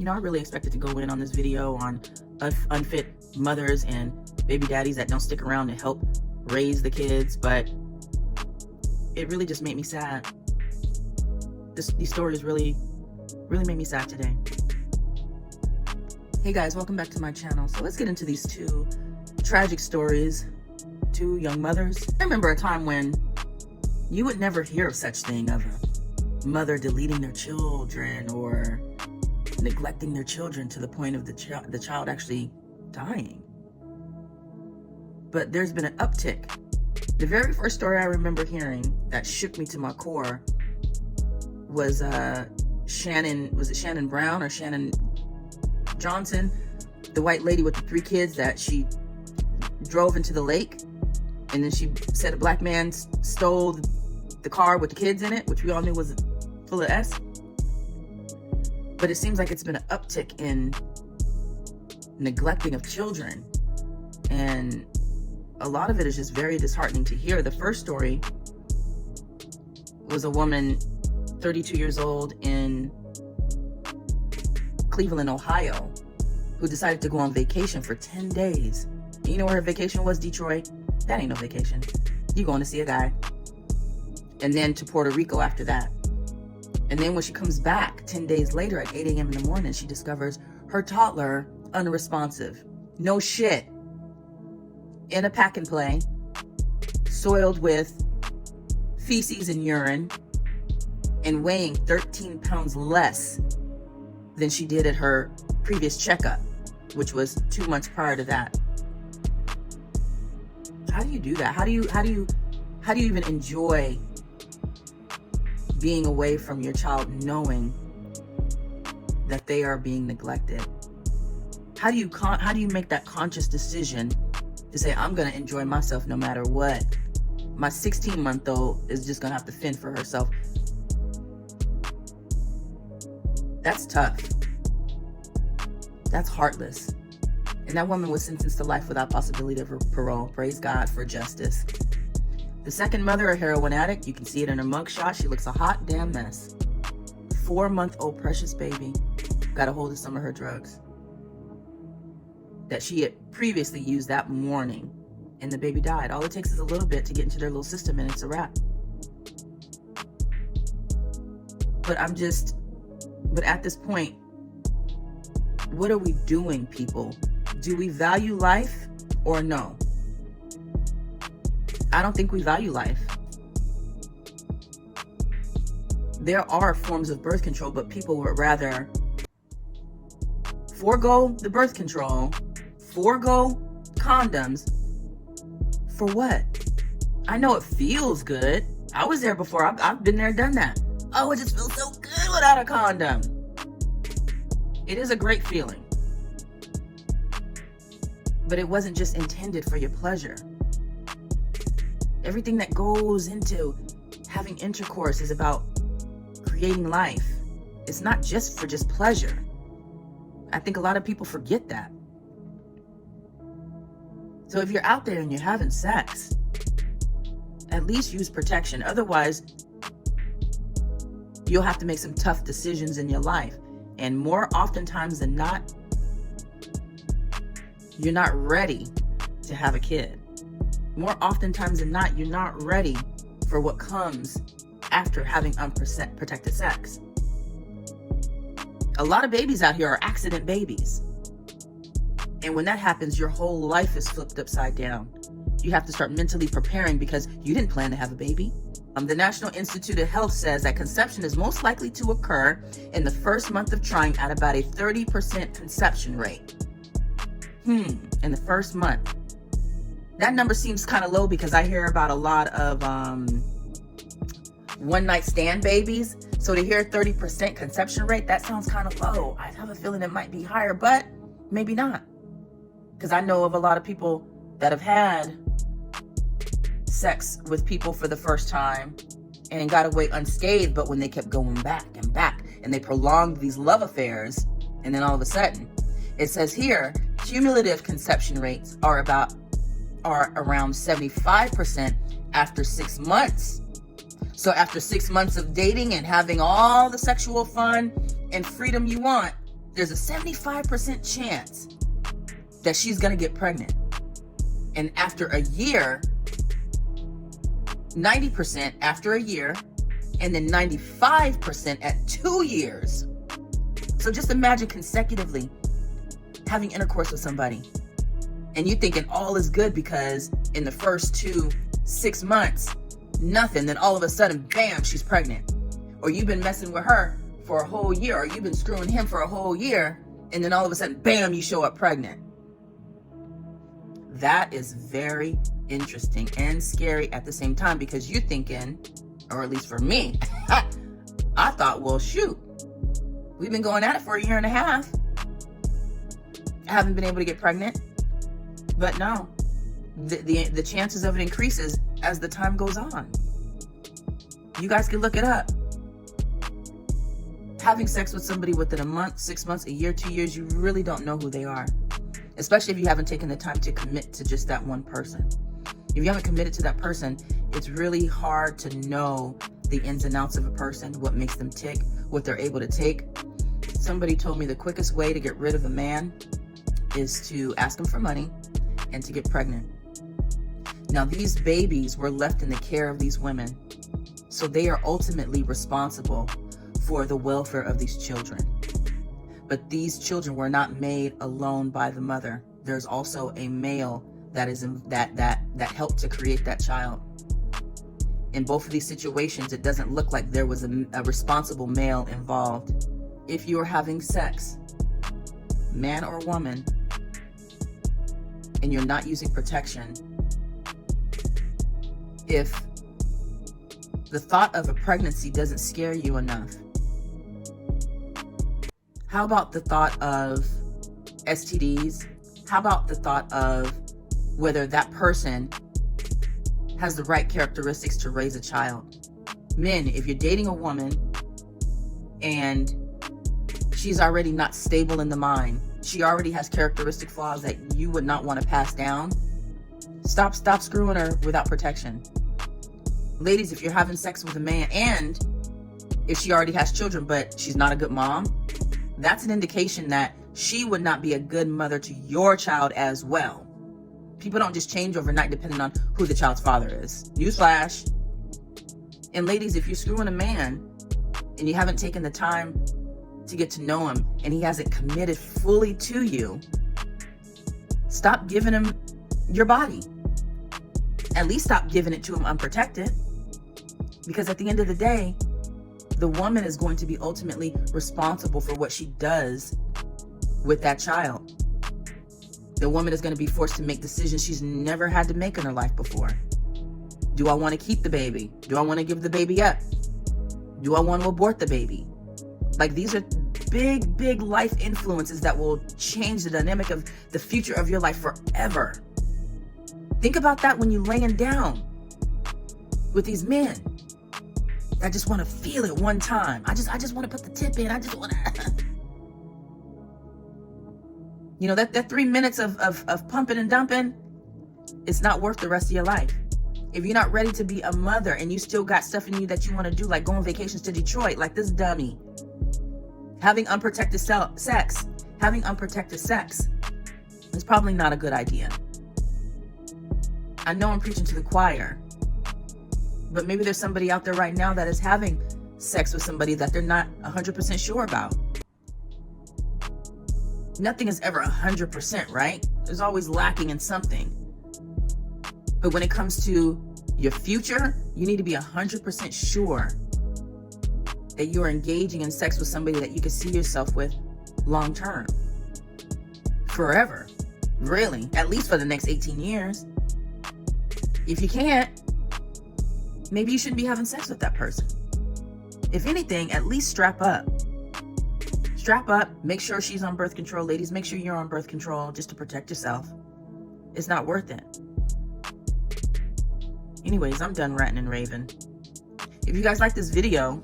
I really expected to go in on this video on unfit mothers and baby daddies that don't stick around to help raise the kids, but it really just made me sad. These stories really made me sad today. Hey guys, welcome back to my channel. So let's get into these two tragic stories, two young mothers. I remember a time when you would never hear of such thing of a mother deleting their children or neglecting their children to the point of the child actually dying. But there's been an uptick. The very first story I remember hearing that shook me to my core was Shannon Brown or Shannon Johnson, the white lady with the 3 kids that she drove into the lake, and then she said a black man stole the car with the kids in it, which we all knew was full of S. But it seems like it's been an uptick in neglecting of children, and a lot of it is just very disheartening to hear. The first story was a woman 32 years old in Cleveland, Ohio, who decided to go on vacation for 10 days. And you know where her vacation was? Detroit. That ain't no vacation. You going to see a guy. And then to Puerto Rico after that. And then when she comes back 10 days later at 8 a.m. in the morning, she discovers her toddler unresponsive. No shit. In a pack and play, soiled with feces and urine, and weighing 13 pounds less than she did at her previous checkup, which was 2 months prior to that. How do you do that? How do you even enjoy being away from your child knowing that they are being neglected? How do you make that conscious decision to say, I'm going to enjoy myself no matter what? My 16-month-old is just going to have to fend for herself. That's tough. That's heartless. And that woman was sentenced to life without possibility of parole. Praise God for justice. The second mother, a heroin addict, you can see it in her mugshot. She looks a hot damn mess. 4-month-old precious baby got a hold of some of her drugs that she had previously used that morning, and the baby died. All it takes is a little bit to get into their little system and it's a wrap. But at this point, what are we doing, people? Do we value life or no? I don't think we value life. There are forms of birth control, but people would rather forego the birth control, forego condoms. For what? I know it feels good. I was there before. I've been there, done that. Oh, it just feels so good without a condom. It is a great feeling. But it wasn't just intended for your pleasure. Everything that goes into having intercourse is about creating life. It's not just for just pleasure. I think a lot of people forget that. So if you're out there and you're having sex, at least use protection. Otherwise, you'll have to make some tough decisions in your life. And more oftentimes than not, you're not ready to have a kid. More oftentimes than not, you're not ready for what comes after having unprotected sex. A lot of babies out here are accident babies. And when that happens, your whole life is flipped upside down. You have to start mentally preparing because you didn't plan to have a baby. The National Institute of Health says that conception is most likely to occur in the first month of trying at about a 30% conception rate. In the first month. That number seems kind of low because I hear about a lot of one-night stand babies. So to hear 30% conception rate, that sounds kind of low. I have a feeling it might be higher, but maybe not. Because I know of a lot of people that have had sex with people for the first time and got away unscathed, but when they kept going back and back and they prolonged these love affairs, and then all of a sudden, it says here, cumulative conception rates are around 75% after 6 months. So after 6 months of dating and having all the sexual fun and freedom you want, there's a 75% chance that she's going to get pregnant. And after a year, 90% after a year, and then 95% at 2 years. So just imagine consecutively having intercourse with somebody, and you thinking all is good because in the first 6 months, nothing, then all of a sudden, bam, she's pregnant. Or you've been messing with her for a whole year, or you've been screwing him for a whole year, and then all of a sudden, bam, you show up pregnant. That is very interesting and scary at the same time, because you're thinking, or at least for me, I thought, well, shoot, we've been going at it for a year and a half. I haven't been able to get pregnant. But no, the chances of it increases as the time goes on. You guys can look it up. Having sex with somebody within a month, 6 months, a year, 2 years, you really don't know who they are. Especially if you haven't taken the time to commit to just that one person. If you haven't committed to that person, it's really hard to know the ins and outs of a person, what makes them tick, what they're able to take. Somebody told me the quickest way to get rid of a man is to ask him for money and to get pregnant. Now, these babies were left in the care of these women, so they are ultimately responsible for the welfare of these children. But these children were not made alone by the mother. There's also a male that is that helped to create that child. In both of these situations, it doesn't look like there was a responsible male involved. If you are having sex, man or woman, and you're not using protection, if the thought of a pregnancy doesn't scare you enough, how about the thought of STDs? How about the thought of whether that person has the right characteristics to raise a child? Men, if you're dating a woman and she's already not stable in the mind, she already has characteristic flaws that you would not want to pass down, stop screwing her without protection. Ladies, if you're having sex with a man and if she already has children but she's not a good mom, that's an indication that she would not be a good mother to your child as well. People don't just change overnight depending on who the child's father is. Newsflash. And ladies, if you're screwing a man and you haven't taken the time to get to know him and he hasn't committed fully to you, stop giving him your body. At least stop giving it to him unprotected. Because at the end of the day, the woman is going to be ultimately responsible for what she does with that child. The woman is going to be forced to make decisions she's never had to make in her life before. Do I want to keep the baby? Do I want to give the baby up? Do I want to abort the baby? Like, these are big life influences that will change the dynamic of the future of your life forever. Think about that when you're laying down with these men. I just want to feel it one time. I just want to put the tip in. I just want to... You know, that 3 minutes of pumping and dumping, it's not worth the rest of your life. If you're not ready to be a mother and you still got stuff in you that you want to do, like go on vacations to Detroit, like this dummy, having unprotected sex is probably not a good idea. I know I'm preaching to the choir, but maybe there's somebody out there right now that is having sex with somebody that they're not 100% sure about. Nothing is ever 100%, right? There's always lacking in something. But when it comes to your future, you need to be 100% sure that you're engaging in sex with somebody that you can see yourself with long term. Forever. Really. At least for the next 18 years. If you can't, maybe you shouldn't be having sex with that person. If anything, at least strap up. Strap up. Make sure she's on birth control. Ladies, make sure you're on birth control just to protect yourself. It's not worth it. Anyways, I'm done ranting and raving. If you guys like this video,